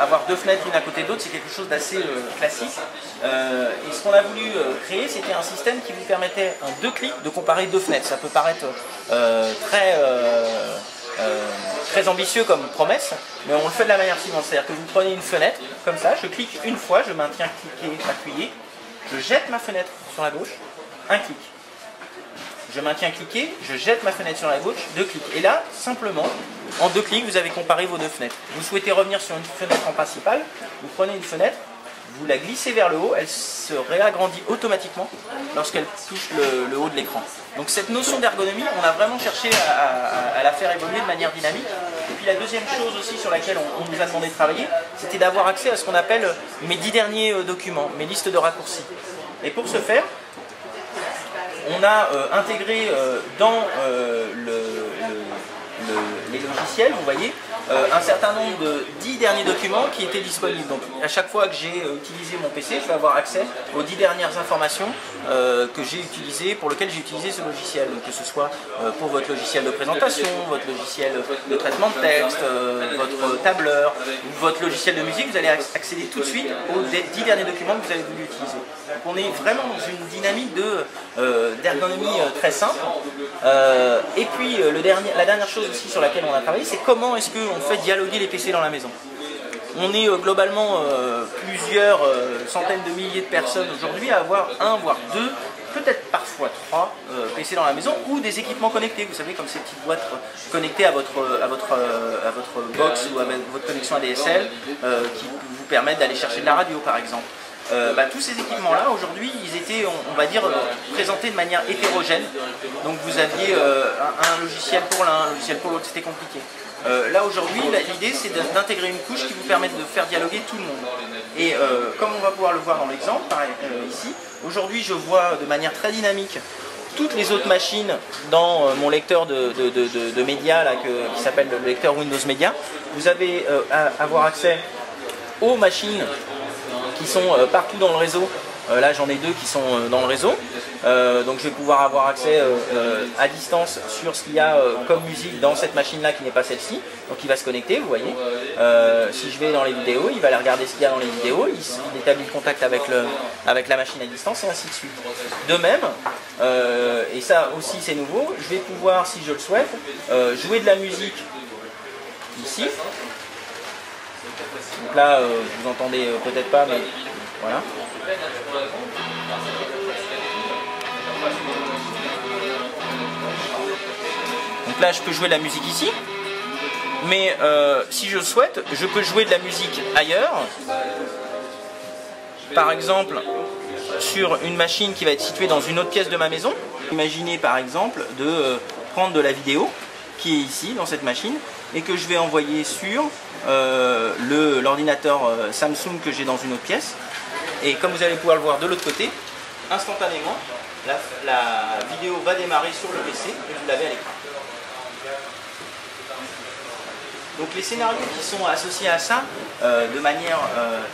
Avoir deux fenêtres l'une à côté de l'autre, c'est quelque chose d'assez classique. Et ce qu'on a voulu créer, c'était un système qui vous permettait en 2 clics de comparer 2 fenêtres. Ça peut paraître très ambitieux comme promesse, mais on le fait de la manière suivante. C'est-à-dire que vous prenez une fenêtre, comme ça, je clique une fois, je maintiens cliquer, appuyé, je jette ma fenêtre sur la gauche, un clic. Je maintiens cliquer, je jette ma fenêtre sur la gauche, 2 clics. Et là, simplement, en 2 clics, vous avez comparé vos 2 fenêtres. Vous souhaitez revenir sur une fenêtre en principale, vous prenez une fenêtre, vous la glissez vers le haut, elle se réagrandit automatiquement lorsqu'elle touche le haut de l'écran. Donc cette notion d'ergonomie, on a vraiment cherché à la faire évoluer de manière dynamique. Et puis la deuxième chose aussi sur laquelle on nous a demandé de travailler, c'était d'avoir accès à ce qu'on appelle mes 10 derniers documents, mes listes de raccourcis. Et pour ce faire, on a intégré dans les logiciels, vous voyez, un certain nombre de 10 derniers documents qui étaient disponibles. Donc à chaque fois que j'ai utilisé mon PC, je vais avoir accès aux 10 dernières informations que j'ai utilisées, pour lesquelles j'ai utilisé ce logiciel. Donc que ce soit pour votre logiciel de présentation, votre logiciel de traitement de texte, votre tableur, ou votre logiciel de musique, vous allez accéder tout de suite aux 10 derniers documents que vous avez voulu utiliser. Donc on est vraiment dans une dynamique d'ergonomie très simple. Et puis la dernière chose aussi sur laquelle on a travaillé, c'est comment est-ce qu'on fait dialoguer les PC dans la maison. On est globalement plusieurs centaines de milliers de personnes aujourd'hui à avoir 1 voire 2, peut-être parfois 3 PC dans la maison, ou des équipements connectés, vous savez, comme ces petites boîtes connectées à votre box ou à votre connexion ADSL qui vous permettent d'aller chercher de la radio par exemple. Tous ces équipements-là, aujourd'hui, ils étaient, on va dire, présentés de manière hétérogène. Donc vous aviez un logiciel pour l'un, un logiciel pour l'autre, c'était compliqué. Là, aujourd'hui, l'idée, c'est d'intégrer une couche qui vous permette de faire dialoguer tout le monde. Et comme on va pouvoir le voir dans l'exemple, ici, aujourd'hui, je vois de manière très dynamique toutes les autres machines dans mon lecteur de médias là, qui s'appelle le lecteur Windows Media. Vous allez avoir accès aux machines qui sont partout dans le réseau. Là j'en ai 2 qui sont dans le réseau, donc je vais pouvoir avoir accès à distance sur ce qu'il y a comme musique dans cette machine là qui n'est pas celle-ci, donc il va se connecter, vous voyez. Si je vais dans les vidéos, il va aller regarder ce qu'il y a dans les vidéos, il établit le contact avec la machine à distance et ainsi de suite. De même, et ça aussi c'est nouveau, je vais pouvoir, si je le souhaite, jouer de la musique ici. Donc là, vous entendez peut-être pas, mais voilà. Donc là, je peux jouer de la musique ici. Mais si je le souhaite, je peux jouer de la musique ailleurs. Par exemple, sur une machine qui va être située dans une autre pièce de ma maison. Imaginez par exemple de prendre de la vidéo qui est ici, dans cette machine, et que je vais envoyer sur l'ordinateur Samsung que j'ai dans une autre pièce. Et comme vous allez pouvoir le voir de l'autre côté, instantanément, la vidéo va démarrer sur le PC et vous l'avez à l'écran. Donc les scénarios qui sont associés à ça, de manière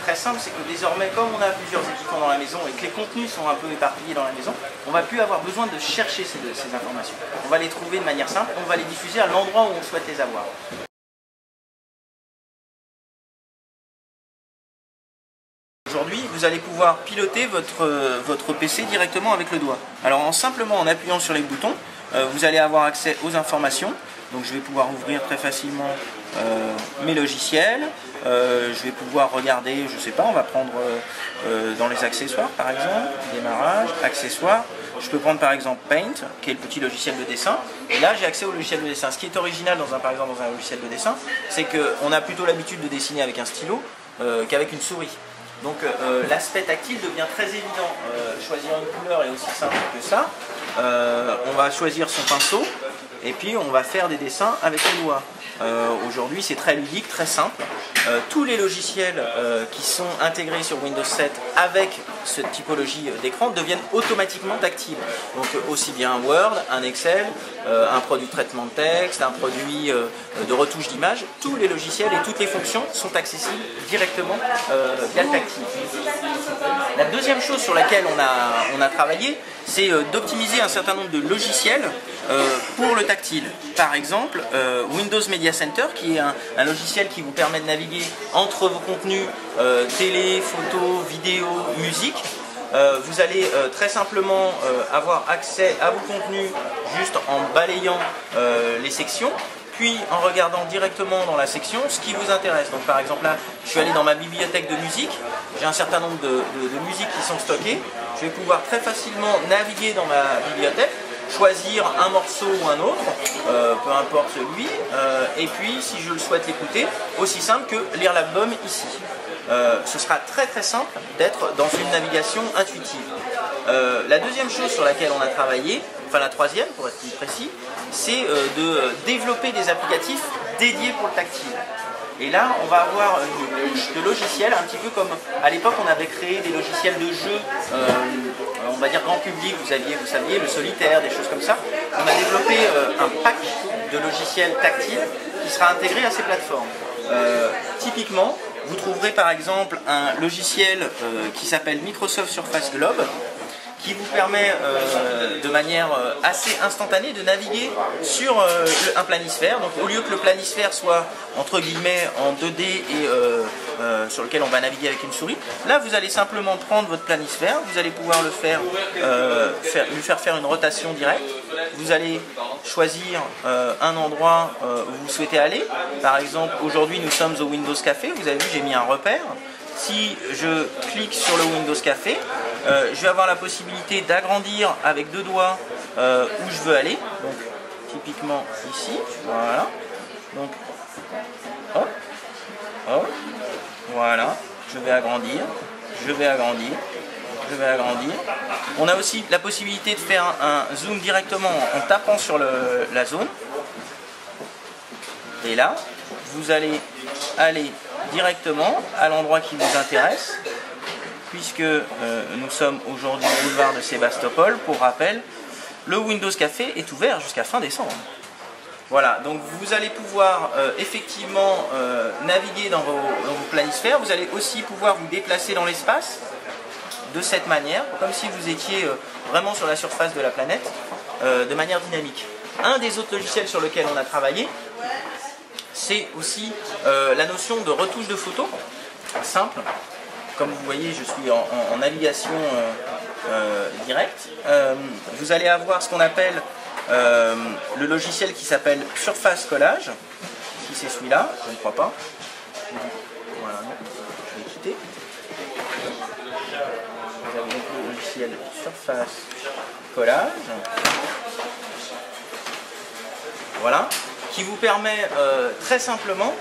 très simple, c'est que désormais, comme on a plusieurs équipements dans la maison et que les contenus sont un peu éparpillés dans la maison, on ne va plus avoir besoin de chercher ces informations. On va les trouver de manière simple, on va les diffuser à l'endroit où on souhaite les avoir. Aujourd'hui, vous allez pouvoir piloter votre PC directement avec le doigt. Alors simplement en appuyant sur les boutons, vous allez avoir accès aux informations. Donc je vais pouvoir ouvrir très facilement mes logiciels. Je vais pouvoir regarder, je sais pas, on va prendre dans les accessoires par exemple, démarrage, accessoires. Je peux prendre par exemple Paint, qui est le petit logiciel de dessin. Et là j'ai accès au logiciel de dessin. Ce qui est original par exemple dans un logiciel de dessin, c'est qu'on a plutôt l'habitude de dessiner avec un stylo qu'avec une souris. Donc l'aspect tactile devient très évident. Choisir une couleur est aussi simple que ça. On va choisir son pinceau et puis on va faire des dessins avec les doigts. Aujourd'hui c'est très ludique, très simple. Tous les logiciels qui sont intégrés sur Windows 7 avec cette typologie d'écran deviennent automatiquement tactiles. Donc aussi bien un Word, un Excel, un produit de traitement de texte, un produit de retouche d'image, tous les logiciels et toutes les fonctions sont accessibles directement via le tactile. La deuxième chose sur laquelle on a travaillé, c'est d'optimiser un certain nombre de logiciels pour le tactile. Par exemple, Windows Media Center, qui est un logiciel qui vous permet de naviguer entre vos contenus télé, photo, vidéo, musique. Vous allez très simplement avoir accès à vos contenus juste en balayant les sections, puis en regardant directement dans la section ce qui vous intéresse. Donc par exemple là, je suis allé dans ma bibliothèque de musique, j'ai un certain nombre de musiques qui sont stockées. Je vais pouvoir très facilement naviguer dans ma bibliothèque, choisir un morceau ou un autre, peu importe celui, et puis si je le souhaite l'écouter, aussi simple que lire l'album ici. Ce sera très très simple d'être dans une navigation intuitive. La deuxième chose sur laquelle on a travaillé, enfin la troisième pour être plus précis, c'est de développer des applicatifs dédiés pour le tactile. Et là, on va avoir une couche de logiciels, un petit peu comme à l'époque on avait créé des logiciels de jeu, on va dire grand public, vous saviez, le solitaire, des choses comme ça. On a développé un pack de logiciels tactiles qui sera intégré à ces plateformes. Typiquement, vous trouverez par exemple un logiciel qui s'appelle Microsoft Surface Globe, qui vous permet de manière assez instantanée de naviguer sur un planisphère. Donc au lieu que le planisphère soit entre guillemets en 2D et sur lequel on va naviguer avec une souris, là vous allez simplement prendre votre planisphère, vous allez pouvoir le lui faire une rotation directe. Vous allez choisir un endroit où vous souhaitez aller. Par exemple, aujourd'hui nous sommes au Windows Café, vous avez vu j'ai mis un repère. Si je clique sur le Windows Café, je vais avoir la possibilité d'agrandir avec deux doigts où je veux aller. Donc typiquement ici, voilà. Donc hop, hop, voilà. Je vais agrandir, je vais agrandir, je vais agrandir. On a aussi la possibilité de faire un zoom directement en tapant sur la zone. Et là, vous allez aller directement à l'endroit qui vous intéresse, puisque nous sommes aujourd'hui au boulevard de Sébastopol. Pour rappel, le Windows Café est ouvert jusqu'à fin décembre. Voilà, donc vous allez pouvoir effectivement naviguer dans vos planisphères. Vous allez aussi pouvoir vous déplacer dans l'espace de cette manière, comme si vous étiez vraiment sur la surface de la planète, de manière dynamique. Un des autres logiciels sur lequel on a travaillé, c'est aussi la notion de retouche de photos, simple. Comme vous voyez, je suis en navigation directe. Vous allez avoir ce qu'on appelle le logiciel qui s'appelle Surface Collage. Si c'est celui-là, je ne crois pas. Voilà, non, je vais quitter. Vous avez donc le logiciel Surface Collage. Voilà, qui vous permet très simplement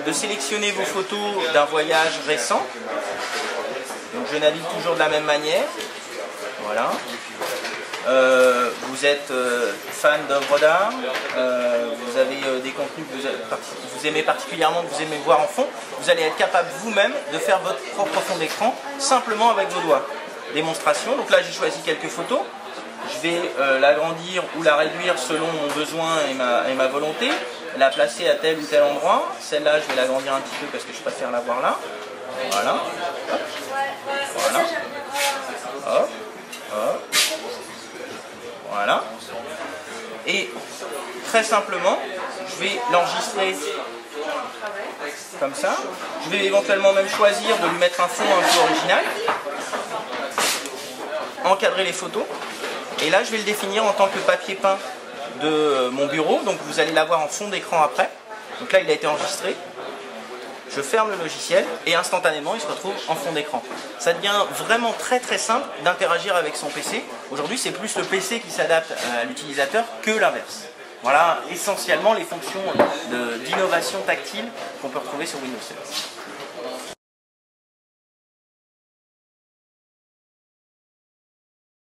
de sélectionner vos photos d'un voyage récent. Donc je navigue toujours de la même manière. Voilà. Vous êtes fan d'œuvres d'art, vous avez des contenus que vous aimez particulièrement, que vous aimez voir en fond, vous allez être capable vous-même de faire votre propre fond d'écran simplement avec vos doigts. Démonstration, donc là j'ai choisi quelques photos. Je vais l'agrandir ou la réduire selon mon besoin et ma volonté, la placer à tel ou tel endroit. Celle-là, je vais l'agrandir un petit peu parce que je préfère la voir là. Voilà. Hop. Voilà. Hop. Hop. Voilà. Et très simplement, je vais l'enregistrer comme ça. Je vais éventuellement même choisir de lui mettre un fond un peu original. Encadrer les photos. Et là, je vais le définir en tant que papier peint de mon bureau. Donc vous allez l'avoir en fond d'écran après. Donc là, il a été enregistré. Je ferme le logiciel et instantanément, il se retrouve en fond d'écran. Ça devient vraiment très très simple d'interagir avec son PC. Aujourd'hui, c'est plus le PC qui s'adapte à l'utilisateur que l'inverse. Voilà essentiellement les fonctions d'innovation tactile qu'on peut retrouver sur Windows 7.